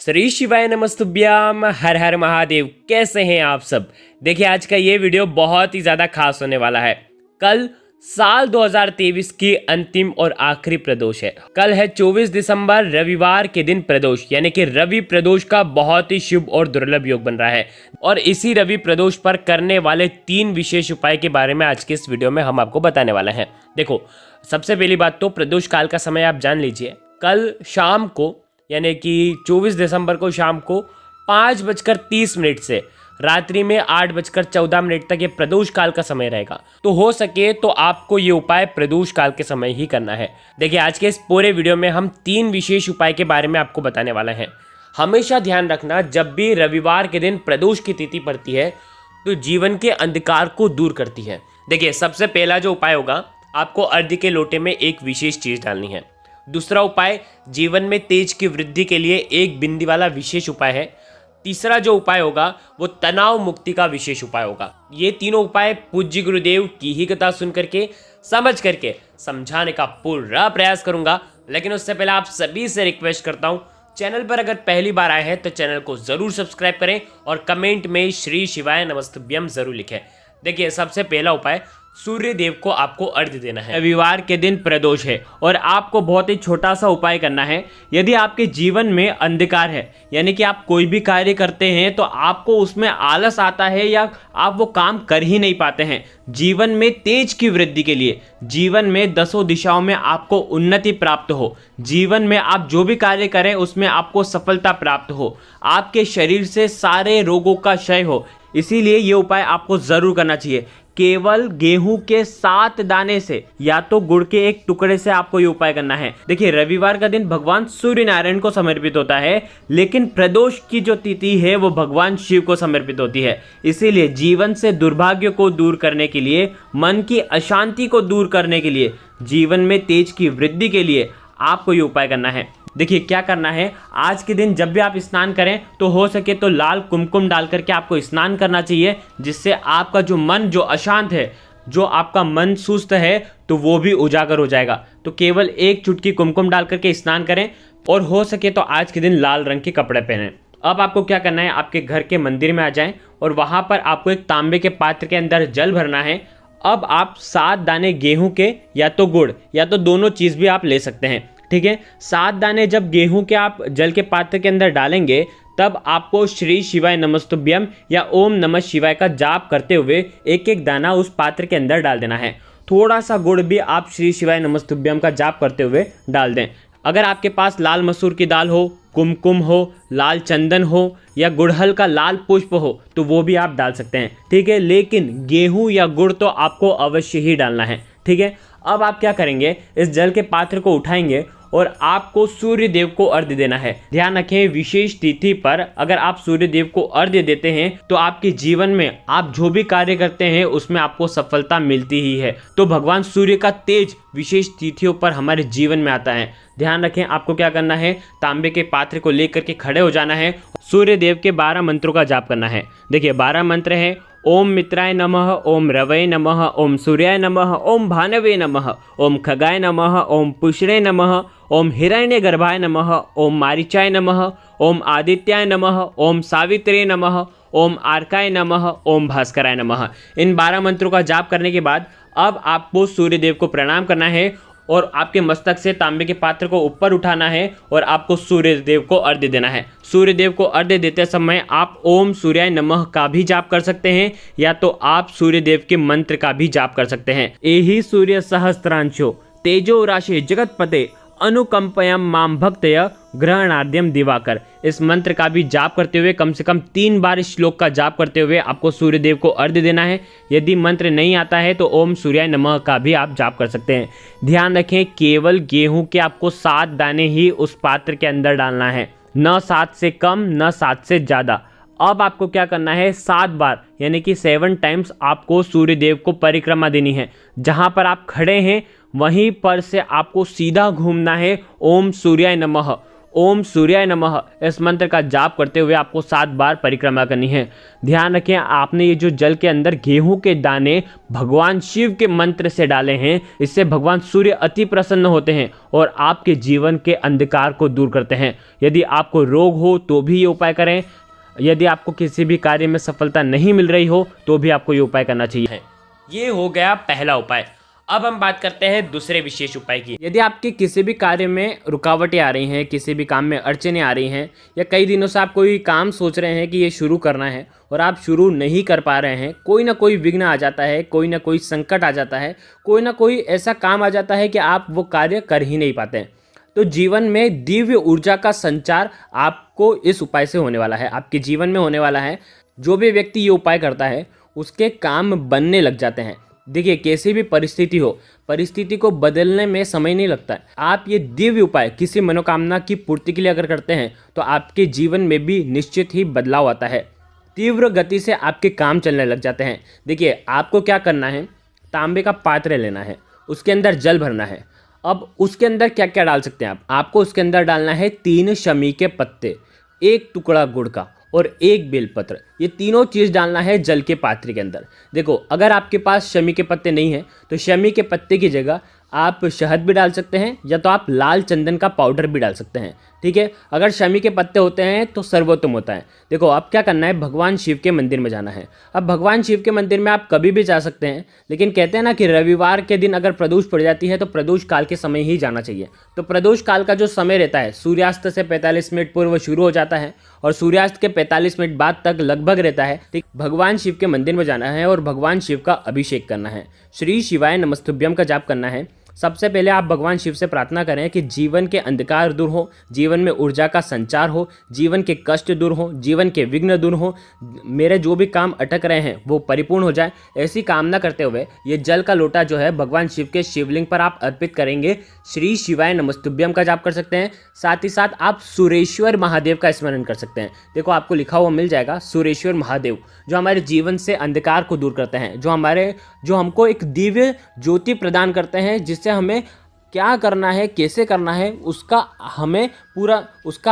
श्री शिवाय नमस्तुभ्याम। हर हर महादेव। कैसे हैं आप सब। देखिए आज का ये वीडियो बहुत ही ज़्यादा खास होने वाला है। कल साल 2023 की अंतिम और आखिरी प्रदोष है। कल है 24 दिसंबर, रविवार के दिन प्रदोष, यानी कि रवि प्रदोष का बहुत ही शुभ और दुर्लभ योग बन रहा है। और इसी रवि प्रदोष पर करने वाले 3 विशेष उपाय के बारे में आज के इस वीडियो में हम आपको बताने वाले हैं। देखो, सबसे पहली बात तो प्रदोष काल का समय आप जान लीजिए। कल शाम को यानी कि 24 दिसंबर को शाम को 5:30 से रात्रि में 8:14 तक ये प्रदोष काल का समय रहेगा। तो हो सके तो आपको ये उपाय प्रदोष काल के समय ही करना है। देखिए आज के इस पूरे वीडियो में हम 3 विशेष उपाय के बारे में आपको बताने वाले हैं। हमेशा ध्यान रखना, जब भी रविवार के दिन प्रदोष की तिथि पड़ती है तो जीवन के अंधकार को दूर करती है। देखिए सबसे पहला जो उपाय होगा, आपको अर्घ्य के लोटे में एक विशेष चीज डालनी है। दूसरा उपाय जीवन में तेज की वृद्धि के लिए एक बिंदी वाला विशेष उपाय है। तीसरा जो उपाय होगा वो तनाव मुक्ति का विशेष उपाय होगा। ये तीनों उपाय पूज्य गुरुदेव की ही कथा सुन करके समझ करके समझाने का पूरा प्रयास करूंगा। लेकिन उससे पहले आप सभी से रिक्वेस्ट करता हूं, चैनल पर अगर पहली बार आए हैं तो चैनल को जरूर सब्सक्राइब करें और कमेंट में श्री शिवाय नमस्तुभ्यम जरूर लिखें। देखिए सबसे पहला उपाय, सूर्य देव को आपको अर्घ्य देना है। रविवार के दिन प्रदोष है और आपको बहुत ही छोटा सा उपाय करना है। यदि आपके जीवन में अंधकार है, यानी कि आप कोई भी कार्य करते हैं तो आपको उसमें आलस आता है या आप वो काम कर ही नहीं पाते हैं, जीवन में तेज की वृद्धि के लिए, जीवन में 10 दिशाओं में आपको उन्नति प्राप्त हो, जीवन में आप जो भी कार्य करें उसमें आपको सफलता प्राप्त हो, आपके शरीर से सारे रोगों का क्षय हो, इसीलिए ये उपाय आपको जरूर करना चाहिए। केवल गेहूं के 7 दाने से या तो गुड़ के एक टुकड़े से आपको ये उपाय करना है। देखिए रविवार का दिन भगवान सूर्य नारायण को समर्पित होता है, लेकिन प्रदोष की जो तिथि है वो भगवान शिव को समर्पित होती है। इसीलिए जीवन से दुर्भाग्य को दूर करने के लिए, मन की अशांति को दूर करने के लिए, जीवन में तेज की वृद्धि के लिए आपको ये उपाय करना है। देखिए क्या करना है, आज के दिन जब भी आप स्नान करें तो हो सके तो लाल कुमकुम डाल करके आपको स्नान करना चाहिए, जिससे आपका जो मन जो अशांत है, जो आपका मन सुस्त है, तो वो भी उजागर हो जाएगा। तो केवल एक चुटकी कुमकुम डाल करके स्नान करें और हो सके तो आज के दिन लाल रंग के कपड़े पहनें। अब आपको क्या करना है, आपके घर के मंदिर में आ जाएं और वहां पर आपको एक तांबे के पात्र के अंदर जल भरना है। अब आप 7 दाने गेहूं के या तो गुड़ या तो दोनों चीज़ भी आप ले सकते हैं, ठीक है। 7 दाने जब गेहूं के आप जल के पात्र के अंदर डालेंगे तब आपको श्री शिवाय नमस्तुभ्यम या ओम नमः शिवाय का जाप करते हुए एक एक दाना उस पात्र के अंदर डाल देना है। थोड़ा सा गुड़ भी आप श्री शिवाय नमस्तुभ्यम का जाप करते हुए डाल दें। अगर आपके पास लाल मसूर की दाल हो, कुमकुम हो, लाल चंदन हो या गुड़हल का लाल पुष्प हो तो वो भी आप डाल सकते हैं, ठीक है। लेकिन गेहूं या गुड़ तो आपको अवश्य ही डालना है, ठीक है। अब आप क्या करेंगे, इस जल के पात्र को उठाएंगे और आपको सूर्य देव को अर्घ्य देना है। ध्यान रखें, विशेष तिथि पर अगर आप सूर्य देव को अर्घ्य देते हैं तो आपके जीवन में आप जो भी कार्य करते हैं उसमें आपको सफलता मिलती ही है। तो भगवान सूर्य का तेज विशेष तिथियों पर हमारे जीवन में आता है। ध्यान रखें, आपको क्या करना है, तांबे के पात्र को लेकर के खड़े हो जाना है, सूर्य देव के 12 मंत्रों का जाप करना है। देखिए 12 मंत्र हैं। ओम मित्राय नमः, ओम रवये नमः, ओम सूर्याय नमः, ओम भानवे नमः, ओम खगाय नमः, ओम पुष्णे नमः, ओम हिरण्यगर्भाय नमः, ओम मारीचाय नमः, ओम आदित्याय नमः, ओम सावित्रे नमः, ओम आर्काय नमः, ओम भास्कराय नमः। इन 12 मंत्रों का जाप करने के बाद अब आपको सूर्य देव को प्रणाम करना है और आपके मस्तक से तांबे के पात्र को ऊपर उठाना है और आपको सूर्य देव को अर्घ्य देना है। सूर्य देव को अर्घ्य देते समय आप ओम सूर्याय नमः का भी जाप कर सकते हैं या तो आप सूर्य देव के मंत्र का भी जाप कर सकते हैं। एहि सूर्य सहस्त्रांशो तेजो राशि जगतपते अनुकंपयम माम भक्तय ग्रहणाद्यम दिवाकर। इस मंत्र का भी जाप करते हुए कम से कम 3 बार इस श्लोक का जाप करते हुए आपको सूर्य देव को अर्घ्य देना है। यदि मंत्र नहीं आता है तो ओम सूर्याय नमः का भी आप जाप कर सकते हैं। ध्यान रखें, केवल गेहूं के आपको 7 दाने ही उस पात्र के अंदर डालना है, न 7 से कम न 7 से ज़्यादा। अब आपको क्या करना है, 7 बार यानी कि 7 टाइम्स आपको सूर्य देव को परिक्रमा देनी है। जहाँ पर आप खड़े हैं वहीं पर से आपको सीधा घूमना है। ओम सूर्याय नमः, ओम सूर्याय नमः इस मंत्र का जाप करते हुए आपको 7 बार परिक्रमा करनी है। ध्यान रखें, आपने ये जो जल के अंदर गेहूं के दाने भगवान शिव के मंत्र से डाले हैं, इससे भगवान सूर्य अति प्रसन्न होते हैं और आपके जीवन के अंधकार को दूर करते हैं। यदि आपको रोग हो तो भी ये उपाय करें। यदि आपको किसी भी कार्य में सफलता नहीं मिल रही हो तो भी आपको ये उपाय करना चाहिए। ये हो गया पहला उपाय। अब हम बात करते हैं दूसरे विशेष उपाय की। यदि आपके किसी भी कार्य में रुकावटें आ रही हैं, किसी भी काम में अड़चनें आ रही हैं, या कई दिनों से आप कोई काम सोच रहे हैं कि ये शुरू करना है और आप शुरू नहीं कर पा रहे हैं, कोई ना कोई विघ्न आ जाता है, कोई ना कोई संकट आ जाता है, कोई ना कोई ऐसा काम आ जाता है कि आप वो कार्य कर ही नहीं पाते हैं, तो जीवन में दिव्य ऊर्जा का संचार आपको इस उपाय से होने वाला है, आपके जीवन में होने वाला है। जो भी व्यक्ति ये उपाय करता है उसके काम बनने लग जाते हैं। देखिए, कैसी भी परिस्थिति हो, परिस्थिति को बदलने में समय नहीं लगता है। आप ये दिव्य उपाय किसी मनोकामना की पूर्ति के लिए अगर करते हैं तो आपके जीवन में भी निश्चित ही बदलाव आता है। तीव्र गति से आपके काम चलने लग जाते हैं। देखिए, आपको क्या करना है, तांबे का पात्र लेना है, उसके अंदर जल भरना है। अब उसके अंदर क्या क्या डाल सकते हैं आपको उसके अंदर डालना है 3 शमी के पत्ते, 1 टुकड़ा गुड़ का और 1 बेलपत्र। ये तीनों चीज़ डालना है जल के पात्र के अंदर। देखो, अगर आपके पास शमी के पत्ते नहीं हैं तो शमी के पत्ते की जगह आप शहद भी डाल सकते हैं, या तो आप लाल चंदन का पाउडर भी डाल सकते हैं। ठीक है, अगर शमी के पत्ते होते हैं तो सर्वोत्तम होता है। देखो, अब क्या करना है, भगवान शिव के मंदिर में जाना है। अब भगवान शिव के मंदिर में आप कभी भी जा सकते हैं, लेकिन कहते हैं ना कि रविवार के दिन अगर प्रदोष पड़ जाती है तो प्रदोष काल के समय ही जाना चाहिए। तो प्रदोष काल का जो समय रहता है, सूर्यास्त से 45 मिनट पूर्व शुरू हो जाता है और सूर्यास्त के 45 मिनट बाद तक लगभग रहता है। ठीक, भगवान शिव के मंदिर में जाना है और भगवान शिव का अभिषेक करना है, श्री शिवाय नमस्तुभ्यम का जाप करना है। सबसे पहले आप भगवान शिव से प्रार्थना करें कि जीवन के अंधकार दूर हो, जीवन में ऊर्जा का संचार हो, जीवन के कष्ट दूर हो, जीवन के विघ्न दूर हो, मेरे जो भी काम अटक रहे हैं वो परिपूर्ण हो जाए। ऐसी कामना करते हुए ये जल का लोटा जो है भगवान शिव के शिवलिंग पर आप अर्पित करेंगे। श्री शिवाय नमस्तुभ्यम का जाप कर सकते हैं। साथ ही साथ आप सुरेश्वर महादेव का स्मरण कर सकते हैं। देखो, आपको लिखा हुआ मिल जाएगा सुरेश्वर महादेव, जो हमारे जीवन से अंधकार को दूर करते हैं, जो हमको एक दिव्य ज्योति प्रदान करते हैं, जिससे हमें क्या करना है, कैसे करना है, उसका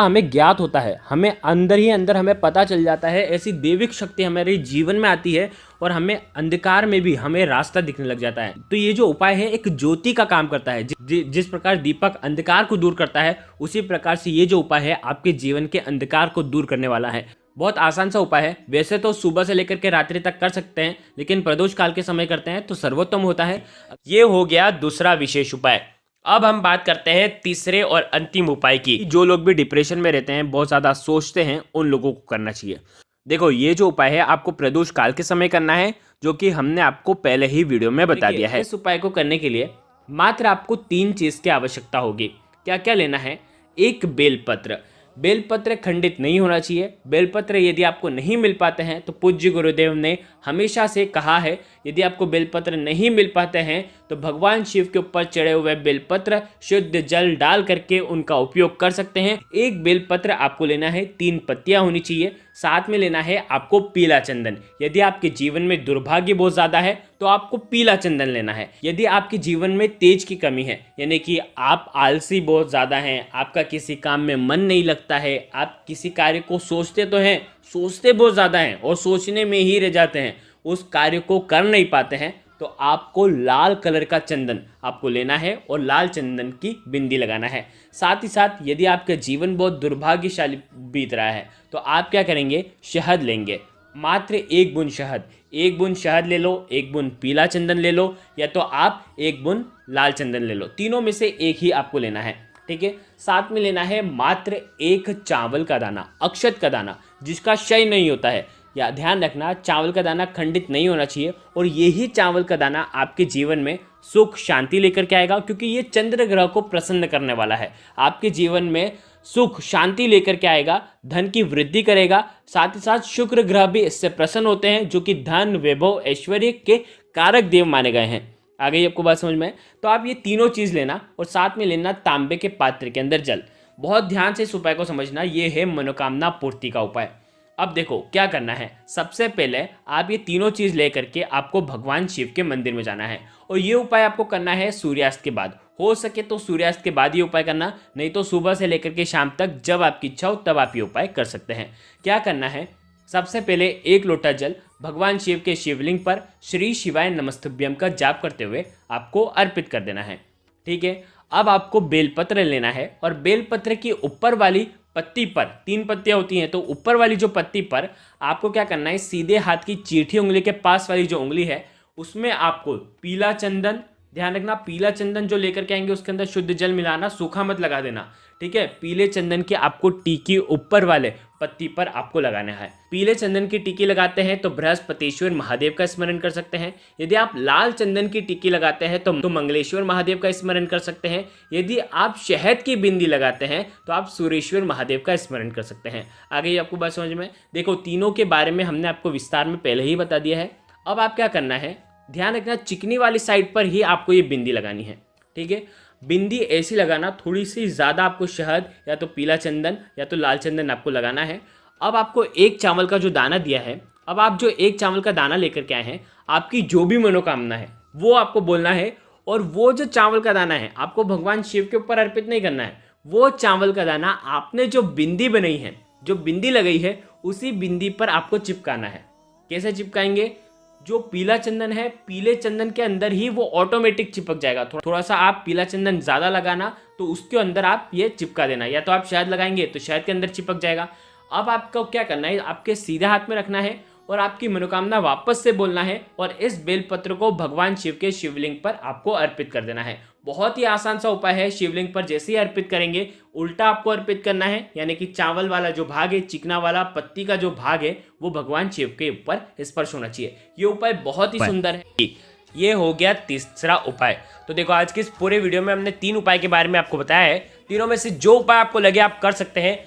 हमें ज्ञात होता है। हमें अंदर ही अंदर हमें पता चल जाता है। ऐसी दैविक शक्ति हमारे जीवन में आती है और हमें अंधकार में भी हमें रास्ता दिखने लग जाता है। तो ये जो उपाय है एक ज्योति का काम करता है। जिस प्रकार दीपक अंधकार को दूर करता है, उसी प्रकार से ये जो उपाय है आपके जीवन के अंधकार को दूर करने वाला है। बहुत आसान सा उपाय है। वैसे तो सुबह से लेकर के रात्रि तक कर सकते हैं, लेकिन प्रदोष काल के समय करते हैं तो सर्वोत्तम होता है। ये हो गया दूसरा विशेष उपाय। अब हम बात करते हैं तीसरे और अंतिम उपाय की। जो लोग भी डिप्रेशन में रहते हैं, बहुत ज़्यादा सोचते हैं, उन लोगों को करना चाहिए। देखो, ये जो उपाय है आपको प्रदोष काल के समय करना है, जो कि हमने आपको पहले ही वीडियो में बता दिया है। इस उपाय को करने के लिए मात्र आपको 3 चीज़ की आवश्यकता होगी। क्या क्या लेना है? 1 बेलपत्र। बेलपत्र खंडित नहीं होना चाहिए। बेलपत्र यदि आपको नहीं मिल पाते हैं तो पूज्य गुरुदेव ने हमेशा से कहा है, यदि आपको बेलपत्र नहीं मिल पाते हैं तो भगवान शिव के ऊपर चढ़े हुए बेलपत्र शुद्ध जल डाल करके उनका उपयोग कर सकते हैं। 1 बेलपत्र आपको लेना है, 3 पत्तियां होनी चाहिए। साथ में लेना है आपको पीला चंदन। यदि आपके जीवन में दुर्भाग्य बहुत ज़्यादा है तो आपको पीला चंदन लेना है। यदि आपके जीवन में तेज की कमी है, यानी कि आप आलसी बहुत ज़्यादा हैं, आपका किसी काम में मन नहीं लगता है, आप किसी कार्य को सोचते तो हैं, सोचते बहुत ज़्यादा हैं और सोचने में ही रह जाते हैं, उस कार्य को कर नहीं पाते हैं, तो आपको लाल कलर का चंदन आपको लेना है और लाल चंदन की बिंदी लगाना है। साथ ही साथ यदि आपका जीवन बहुत दुर्भाग्यशाली बीत रहा है तो आप क्या करेंगे, शहद लेंगे। मात्र 1 बूंद शहद, 1 बूंद शहद ले लो, 1 बूंद पीला चंदन ले लो, या तो आप 1 बूंद लाल चंदन ले लो। तीनों में से एक ही आपको लेना है। ठीक है, साथ में लेना है मात्र 1 चावल का दाना, अक्षत का दाना, जिसका क्षय नहीं होता है। या ध्यान रखना, चावल का दाना खंडित नहीं होना चाहिए और यही चावल का दाना आपके जीवन में सुख शांति लेकर के आएगा, क्योंकि ये चंद्र ग्रह को प्रसन्न करने वाला है। आपके जीवन में सुख शांति लेकर के आएगा, धन की वृद्धि करेगा। साथ ही साथ शुक्र ग्रह भी इससे प्रसन्न होते हैं, जो कि धन, वैभव, ऐश्वर्य के कारक देव माने गए हैं। आ गई आपको बात समझ में? तो आप ये तीनों चीज़ लेना और साथ में लेना तांबे के पात्र के अंदर जल। बहुत ध्यान से इस उपाय को समझना, ये है मनोकामना पूर्ति का उपाय। अब देखो क्या करना है। सबसे पहले आप ये तीनों चीज़ लेकर के आपको भगवान शिव के मंदिर में जाना है और ये उपाय आपको करना है सूर्यास्त के बाद। हो सके तो सूर्यास्त के बाद ये उपाय करना, नहीं तो सुबह से लेकर के शाम तक जब आपकी इच्छा हो तब आप ये उपाय कर सकते हैं। क्या करना है, सबसे पहले 1 लोटा जल भगवान शिव के शिवलिंग पर श्री शिवाय नमस्तुभ्यम का जाप करते हुए आपको अर्पित कर देना है। ठीक है, अब आपको बेलपत्र लेना है और बेलपत्र की ऊपर वाली पत्ती पर 3 पत्तियां होती हैं, तो ऊपर वाली जो पत्ती पर आपको क्या करना है, सीधे हाथ की चीठी उंगली के पास वाली जो उंगली है उसमें आपको पीला चंदन, ध्यान रखना पीला चंदन जो लेकर के आएंगे उसके अंदर शुद्ध जल मिलाना, सूखा मत लगा देना। ठीक है, पीले चंदन की आपको टीकी ऊपर वाले पत्ती पर आपको लगाना है। पीले चंदन की टीकी लगाते हैं तो बृहस्पतिश्वर महादेव का स्मरण कर सकते हैं। यदि आप लाल चंदन की टीकी लगाते हैं तो मंगलेश्वर महादेव का स्मरण कर सकते हैं। यदि आप शहद की बिंदी लगाते हैं तो आप सूर्येश्वर महादेव का स्मरण कर सकते हैं। आगे आपको बात समझ में, देखो तीनों के बारे में हमने आपको विस्तार में पहले ही बता दिया है। अब आप क्या करना है, ध्यान रखना चिकनी वाली साइड पर ही आपको ये बिंदी लगानी है। ठीक है, बिंदी ऐसी लगाना, थोड़ी सी ज़्यादा आपको शहद या तो पीला चंदन या तो लाल चंदन आपको लगाना है। अब आपको 1 चावल का जो दाना दिया है, अब आप जो 1 चावल का दाना लेकर के आए हैं, आपकी जो भी मनोकामना है वो आपको बोलना है। और वो जो चावल का दाना है आपको भगवान शिव के ऊपर अर्पित नहीं करना है। वो चावल का दाना आपने जो बिंदी बनाई है, जो बिंदी लगाई है, उसी बिंदी पर आपको चिपकाना है। कैसे चिपकाएंगे, जो पीला चंदन है, पीले चंदन के अंदर ही वो ऑटोमेटिक चिपक जाएगा। थोड़ा सा आप पीला चंदन ज़्यादा लगाना तो उसके अंदर आप ये चिपका देना, या तो आप शहद लगाएंगे तो शहद के अंदर चिपक जाएगा। अब आपको क्या करना है, आपके सीधे हाथ में रखना है और आपकी मनोकामना वापस से बोलना है और इस बेलपत्र को भगवान शिव के शिवलिंग पर आपको अर्पित कर देना है। बहुत ही आसान सा उपाय है। शिवलिंग पर जैसे ही अर्पित करेंगे उल्टा आपको अर्पित करना है, यानी कि चावल वाला जो भाग है, चिकना वाला पत्ती का जो भाग है वो भगवान शिव के ऊपर स्पर्श होना चाहिए। ये उपाय बहुत ही सुंदर है। ये हो गया तीसरा उपाय। तो देखो आज के इस पूरे वीडियो में हमने 3 उपाय के बारे में आपको बताया है। तीनों में से जो उपाय आपको लगे आप कर सकते हैं।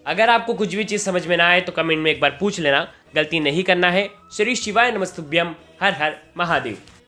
अगर आपको कुछ भी चीज़ समझ में ना आए तो कमेंट में एक बार पूछ लेना, गलती नहीं करना है। श्री शिवाय नमस्तुभ्यम, हर हर महादेव।